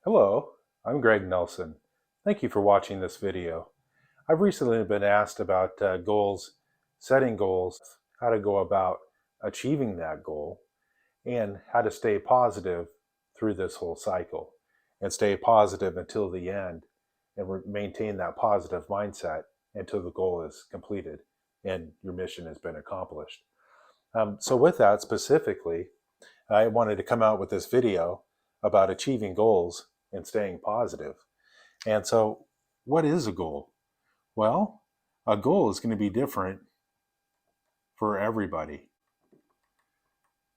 Hello, I'm Greg Nelson. Thank you for watching this video. I've recently been asked about goals, setting goals, how to go about achieving that goal, and how to stay positive through this whole cycle and stay positive until the end and maintain that positive mindset until the goal is completed and your mission has been accomplished. So with that specifically, I wanted to come out with this video about achieving goals and staying positive. And so, what is a goal? Well, a goal is going to be different for everybody.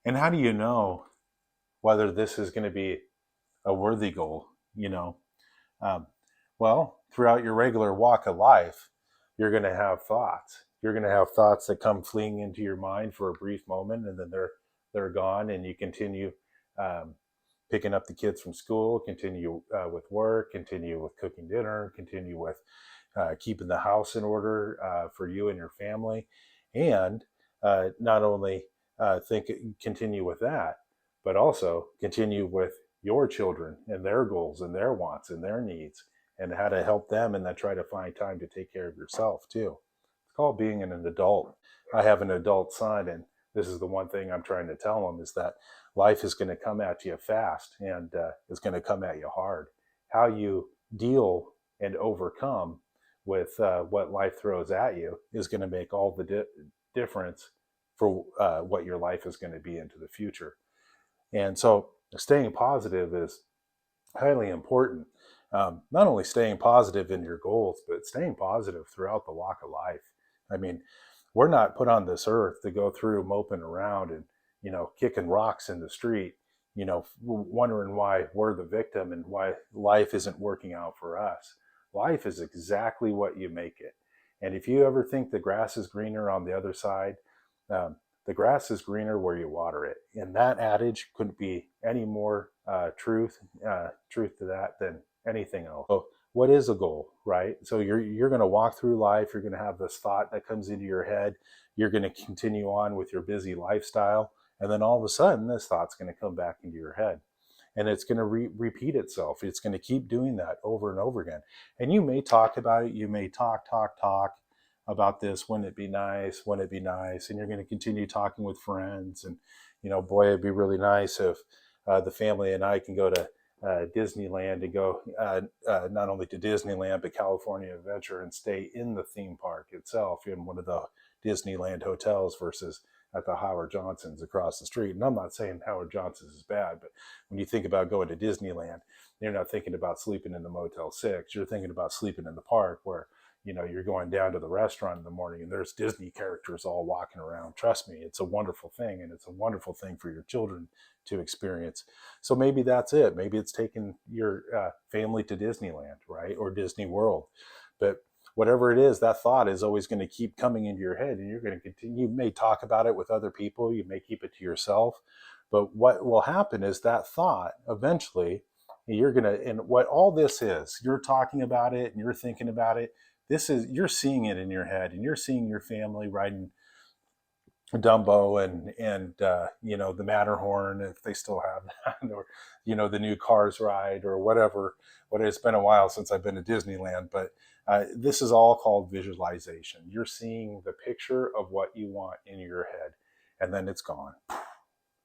And how do you know whether this is going to be a worthy goal? You know, um, well, throughout your regular walk of life, you're going to have thoughts. You're going to have thoughts that come fleeing into your mind for a brief moment, and then they're gone, and you continue um, picking up the kids from school, continue with work, continue with cooking dinner, continue with keeping the house in order for you and your family, and not only continue with that, but also continue with your children and their goals and their wants and their needs, and how to help them, and then try to find time to take care of yourself too. It's called being an adult. I have an adult son, and this is the one thing I'm trying to tell him is that life is going to come at you fast, and it's going to come at you hard. How you deal and overcome with what life throws at you is going to make all the difference for what your life is going to be into the future. And so staying positive is highly important. Not only staying positive in your goals, but staying positive throughout the walk of life. I mean, we're not put on this earth to go through moping around and, kicking rocks in the street, wondering why we're the victim and why life isn't working out for us. Life is exactly what you make it. And if you ever think the grass is greener on the other side, um, the grass is greener where you water it. And that adage couldn't be any more truth to that than anything else. So what is a goal, right? So you're going to walk through life. You're going to have this thought that comes into your head. You're going to continue on with your busy lifestyle, and then all of a sudden, this thought's going to come back into your head, and it's going to repeat itself. It's going to keep doing that over and over again. And you may talk about it. You may talk about this. Wouldn't it be nice? Wouldn't it be nice? And you're going to continue talking with friends, and boy, it'd be really nice if the family and I can go to Disneyland, to go not only to Disneyland but California Adventure, and stay in the theme park itself in one of the Disneyland hotels versus at the Howard Johnson's across the street. And I'm not saying Howard Johnson's is bad, but when you think about going to Disneyland, you're not thinking about sleeping in the Motel 6. You're thinking about sleeping in the park where you're going down to the restaurant in the morning and there's Disney characters all walking around. Trust me, it's a wonderful thing, and it's a wonderful thing for your children to experience. So maybe that's it. Maybe it's taking your family to Disneyland, right? Or Disney World. But whatever it is, that thought is always going to keep coming into your head, and you're going to continue. You may talk about it with other people. You may keep it to yourself. But what will happen is that thought eventually, and what all this is, you're talking about it and you're thinking about it. You're seeing it in your head, and you're seeing your family riding Dumbo and the Matterhorn, if they still have that, or the new Cars ride or whatever. It's been a while since I've been to Disneyland, but this is all called visualization. You're seeing the picture of what you want in your head, and then it's gone,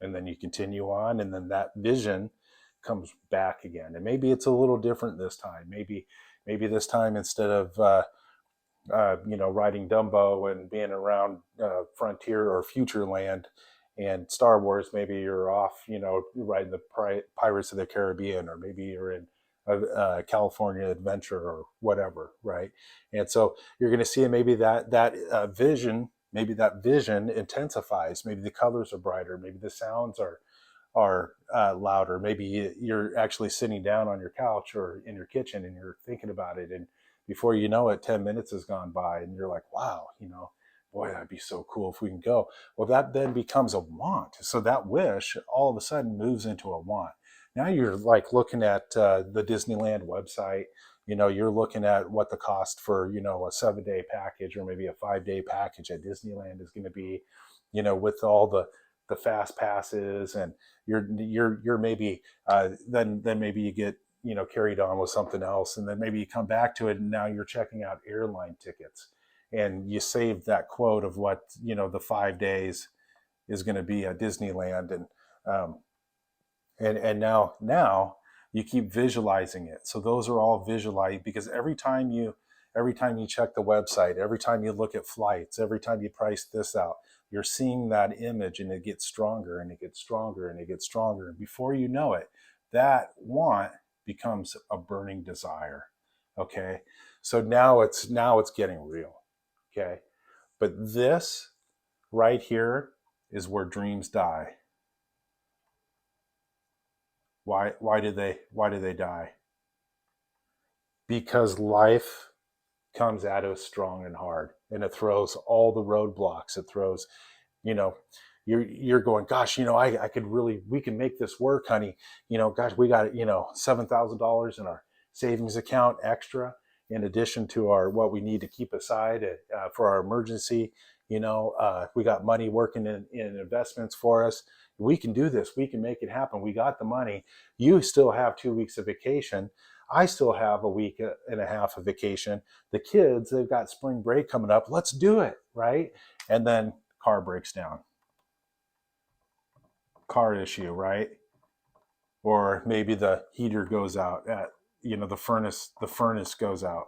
and then you continue on, and then that vision comes back again. And maybe it's a little different this time. Maybe this time, instead of riding Dumbo and being around Frontier or Futureland and Star Wars, maybe you're off, riding the Pirates of the Caribbean, or maybe you're in California Adventure or whatever, right? And so you're going to see maybe that vision, maybe that vision intensifies. Maybe the colors are brighter. Maybe the sounds are louder. Maybe you're actually sitting down on your couch or in your kitchen and you're thinking about it, and before you know it, 10 minutes has gone by and you're like, wow, boy, that'd be so cool if we can go. Well, that then becomes a want. So that wish all of a sudden moves into a want. Now you're like looking at the Disneyland website. You're looking at what the cost for, a 7-day package or maybe a 5-day package at Disneyland is going to be, with all the fast passes, and you're maybe then maybe you get carried on with something else, and then maybe you come back to it, and now you're checking out airline tickets, and you saved that quote of what the 5 days is going to be at Disneyland, um, and now you keep visualizing it. So those are all visualized, because every time you check the website, every time you look at flights, every time you price this out, you're seeing that image, and it gets stronger and it gets stronger and it gets stronger. And before you know it, that want becomes a burning desire. Okay. So now it's getting real. Okay. But this right here is where dreams die. Why do they die? Because life comes at us strong and hard, and it throws all the roadblocks. It throws, you know, you're going, gosh, I could really, we can make this work, honey. Gosh, we got $7,000 in our savings account extra, in addition to our what we need to keep aside for our emergency. We got money working in investments for us. We can do this. We can make it happen. We got the money. You still have 2 weeks of vacation. I still have a week and a half of vacation. The kids, they've got spring break coming up. Let's do it, right? And then car breaks down. Car issue, right? Or maybe the heater goes out at the furnace goes out,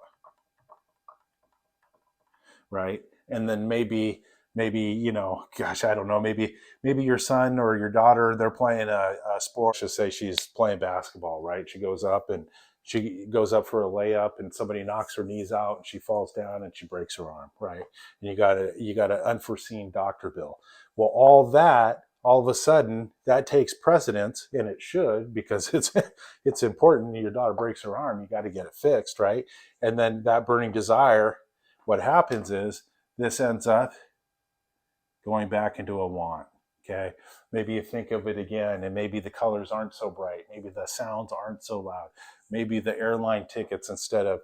right? And then maybe gosh, I don't know, maybe your son or your daughter, they're playing a sport. Just say she's playing basketball, right? She goes up for a layup, and somebody knocks her knees out, and she falls down and she breaks her arm, right? And you got an unforeseen doctor bill. Well, all of a sudden that takes precedence, and it should, because it's important. Your daughter breaks her arm, you got to get it fixed, right? And then that burning desire, what happens is this ends up going back into a want. Okay. Maybe you think of it again, and maybe the colors aren't so bright. Maybe the sounds aren't so loud. Maybe the airline tickets, instead of,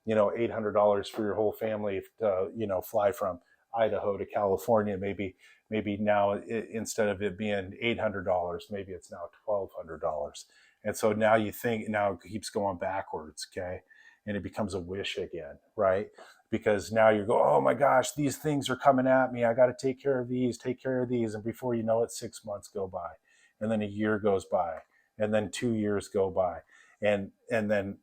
$800 for your whole family to, fly from Idaho to California, maybe now instead of it being $800, maybe it's now $1,200. And so now you think, now it keeps going backwards. Okay. And it becomes a wish again, right? Because now you go, oh my gosh, these things are coming at me. I got to take care of these. And before you know it, 6 months go by, and then a year goes by, and then 2 years go by. And then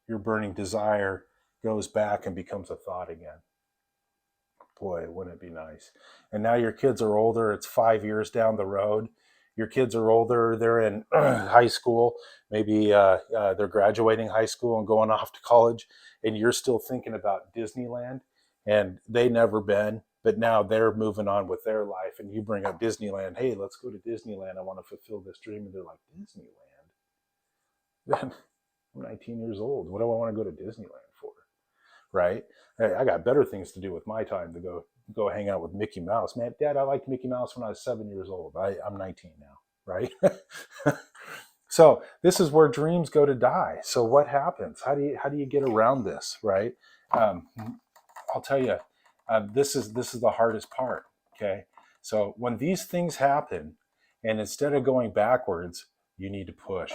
your burning desire goes back and becomes a thought again. Boy, wouldn't it be nice? And now your kids are older. It's 5 years down the road. Your kids are older. They're in high school. Maybe they're graduating high school and going off to college, and you're still thinking about Disneyland, and they never been, but now they're moving on with their life, and you bring up Disneyland. Hey, let's go to Disneyland. I want to fulfill this dream. And they're like, Disneyland? I'm 19 years old. What do I want to go to Disneyland for? Right? I got better things to do with my time to go hang out with Mickey Mouse. Man, Dad, I liked Mickey Mouse when I was 7 years old. I'm 19 now, right? So this is where dreams go to die. So what happens? How do you get around this, right? I'll tell you, this is the hardest part. Okay, so when these things happen, and instead of going backwards, you need to push.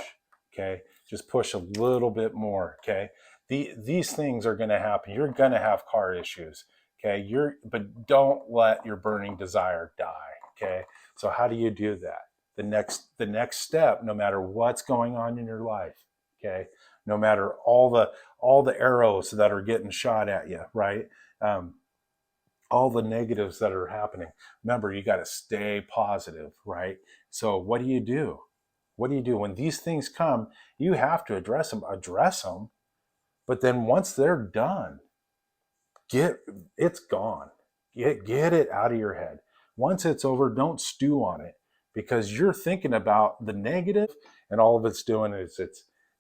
Okay, just push a little bit more. Okay, these things are going to happen. You're going to have car issues. Okay, but don't let your burning desire die. Okay, so how do you do that? The next step, no matter what's going on in your life, okay, no matter all the arrows that are getting shot at you, right? All the negatives that are happening. Remember, you got to stay positive, right? So what do you do? What do you do when these things come? You have to address them. But then once they're done, it's gone. Get it out of your head. Once it's over, don't stew on it, because you're thinking about the negative, and all of it's doing is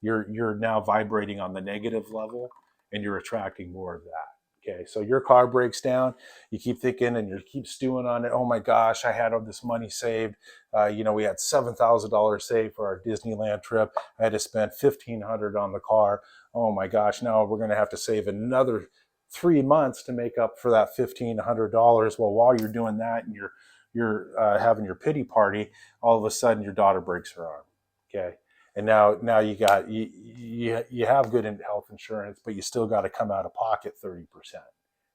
you're now vibrating on the negative level, and you're attracting more of that. Okay, so your car breaks down, you keep thinking and you keep stewing on it. Oh my gosh, I had all this money saved. We had $7,000 saved for our Disneyland trip. I had to spend $1,500 on the car. Oh my gosh, now we're going to have to save another 3 months to make up for that $1,500. Well, while you're doing that and you're having your pity party, all of a sudden your daughter breaks her arm. Okay, And now you have good health insurance, but you still got to come out of pocket 30%,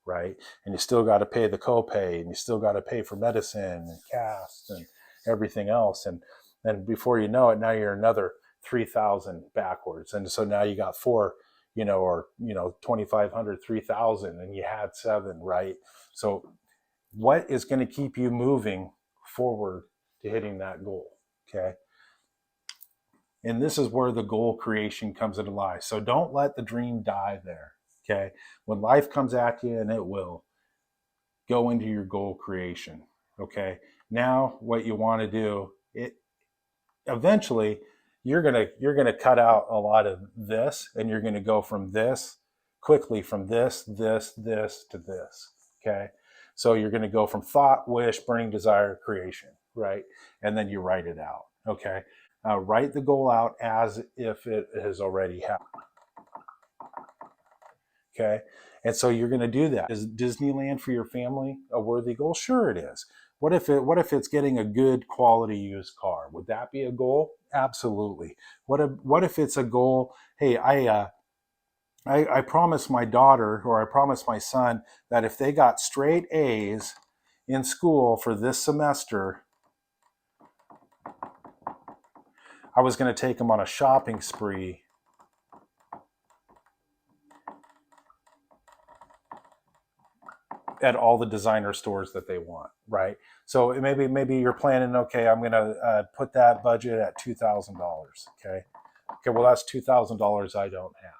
right? And you still got to pay the copay, and you still got to pay for medicine and casts and everything else. And then before you know it, now you're another 3,000 backwards. And so now you got four, or 2,500, 3,000, and you had seven, right? So what is going to keep you moving forward to hitting that goal? Okay. And this is where the goal creation comes into life. So don't let the dream die there. Okay. When life comes at you, and it will, go into your goal creation. Okay. Now what you want to do, it eventually you're gonna cut out a lot of this, and you're gonna go from this quickly, from this to this. Okay. So you're gonna go from thought, wish, burning desire, creation, right? And then you write it out. Okay. Write the goal out as if it has already happened. Okay. And so you're going to do that. Is Disneyland for your family a worthy goal? Sure it is. What if it's getting a good quality used car? Would that be a goal? Absolutely. What if it's a goal? Hey, I promised my daughter, or I promised my son, that if they got straight A's in school for this semester, I was going to take them on a shopping spree at all the designer stores that they want, right? So maybe you're planning, okay, I'm going to put that budget at $2,000. Okay, well, that's $2,000 I don't have.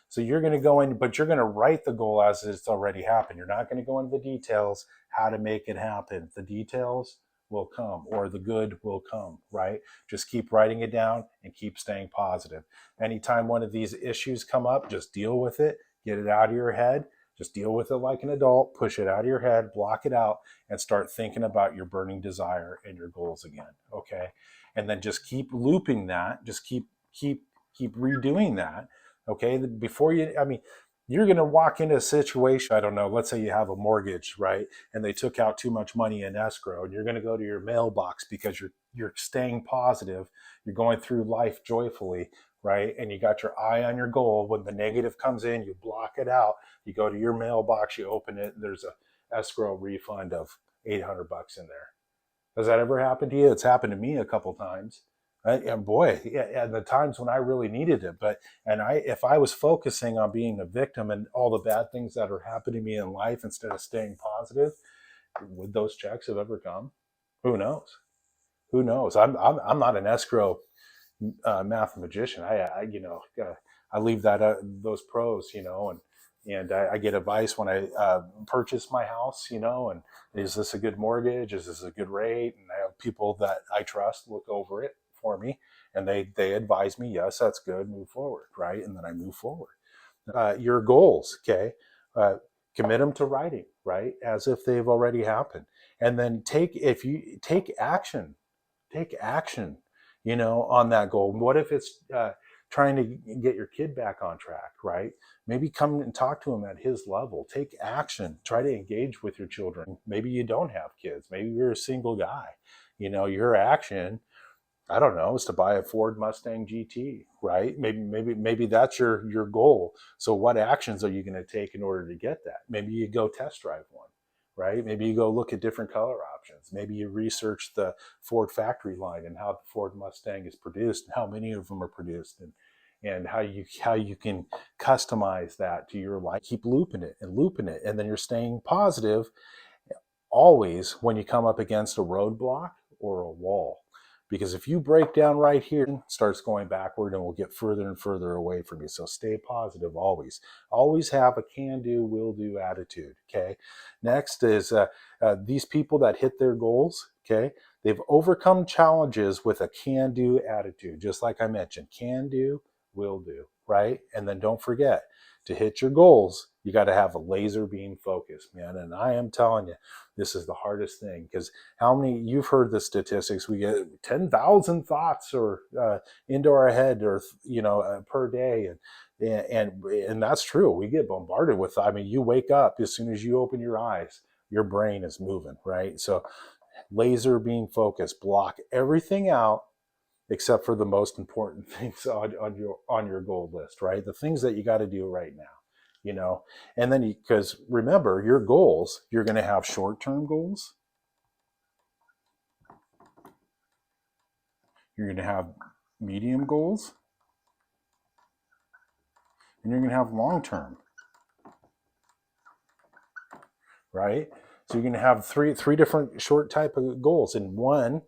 So you're going to go in, but you're going to write the goal as it's already happened. You're not going to go into the details how to make it happen. The details will come, or the good will come, right? Just keep writing it down and keep staying positive. Anytime one of these issues come up, just deal with it, get it out of your head. Just deal with it like an adult, push it out of your head, block it out, and start thinking about your burning desire and your goals again. Okay. And then just keep looping that. Just keep redoing that. Okay. Before you're going to walk into a situation, I don't know, let's say you have a mortgage, right? And they took out too much money in escrow, and you're going to go to your mailbox because you're staying positive. You're going through life joyfully, right? And you got your eye on your goal. When the negative comes in, you block it out. You go to your mailbox, you open it, and there's a escrow refund of $800 in there. Has that ever happened to you? It's happened to me a couple times. And boy, yeah, the times when I really needed it. If I was focusing on being a victim and all the bad things that are happening to me in life instead of staying positive, would those checks have ever come? Who knows? Who knows? I'm not an escrow mathematician. I leave that those pros, and I get advice when I purchase my house, and is this a good mortgage? Is this a good rate? And I have people that I trust look over it for me, and they advise me, yes, that's good, move forward, right? And then I move forward. Your goals, okay? Commit them to writing, right? As if they've already happened. And then if you take action, on that goal. What if it's trying to get your kid back on track, right? Maybe come and talk to him at his level. Take action. Try to engage with your children. Maybe you don't have kids. Maybe you're a single guy. Your action, I don't know, is to buy a Ford Mustang GT, right? Maybe that's your goal. So what actions are you going to take in order to get that? Maybe you go test drive one, right? Maybe you go look at different color options. Maybe you research the Ford factory line and how the Ford Mustang is produced and how many of them are produced, and how you can customize that to your life. Keep looping it, and then you're staying positive always when you come up against a roadblock or a wall. Because if you break down right here, it starts going backward and will get further and further away from you. So stay positive always. Always have a can-do, will-do attitude, okay? Next is these people that hit their goals, okay? They've overcome challenges with a can-do attitude, just like I mentioned. Can-do, will-do, right? And then don't forget, to hit your goals, you got to have a laser beam focus, man. And I am telling you, this is the hardest thing, because you've heard the statistics, we get 10,000 thoughts or into our head, or per day, and that's true. We get bombarded with, you wake up, as soon as you open your eyes, your brain is moving, right? So laser beam focus, block everything out, except for the most important things on your goal list, right? The things that you got to do right now, you know. And then because remember, your goals, you're going to have short-term goals, you're going to have medium goals, and you're going to have long-term, right? So you're going to have three different short type of goals, and one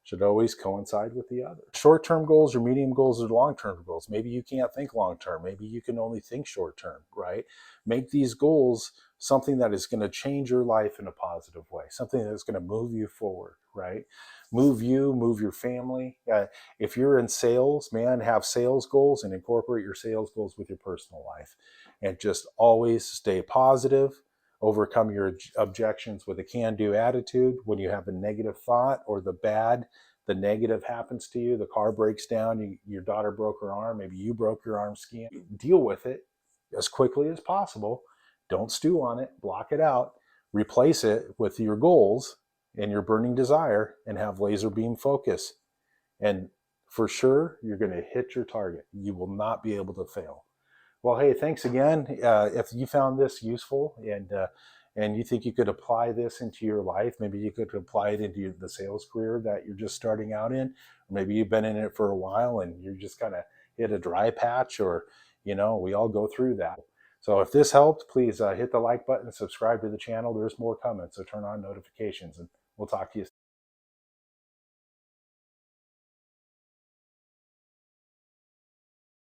should always coincide with the other. Short-term goals or medium goals or long-term goals. Maybe you can't think long-term. Maybe you can only think short-term, right? Make these goals something that is going to change your life in a positive way, something that's going to move you forward, right? Move you, move your family. If you're in sales, man, have sales goals and incorporate your sales goals with your personal life. And just always stay positive, overcome your objections with a can-do attitude. When you have a negative thought or the negative happens to you, the car breaks down, your daughter broke her arm, maybe you broke your arm skiing, deal with it as quickly as possible. Don't stew on it, block it out, replace it with your goals and your burning desire, and have laser beam focus. And for sure, you're going to hit your target. You will not be able to fail. Well, hey, thanks again. If you found this useful and you think you could apply this into your life, maybe you could apply it into the sales career that you're just starting out in, or maybe you've been in it for a while and you're just kind of hit a dry patch, or, you know, we all go through that. So if this helped, please hit the like button, subscribe to the channel. There's more coming, so turn on notifications, and we'll talk to you soon.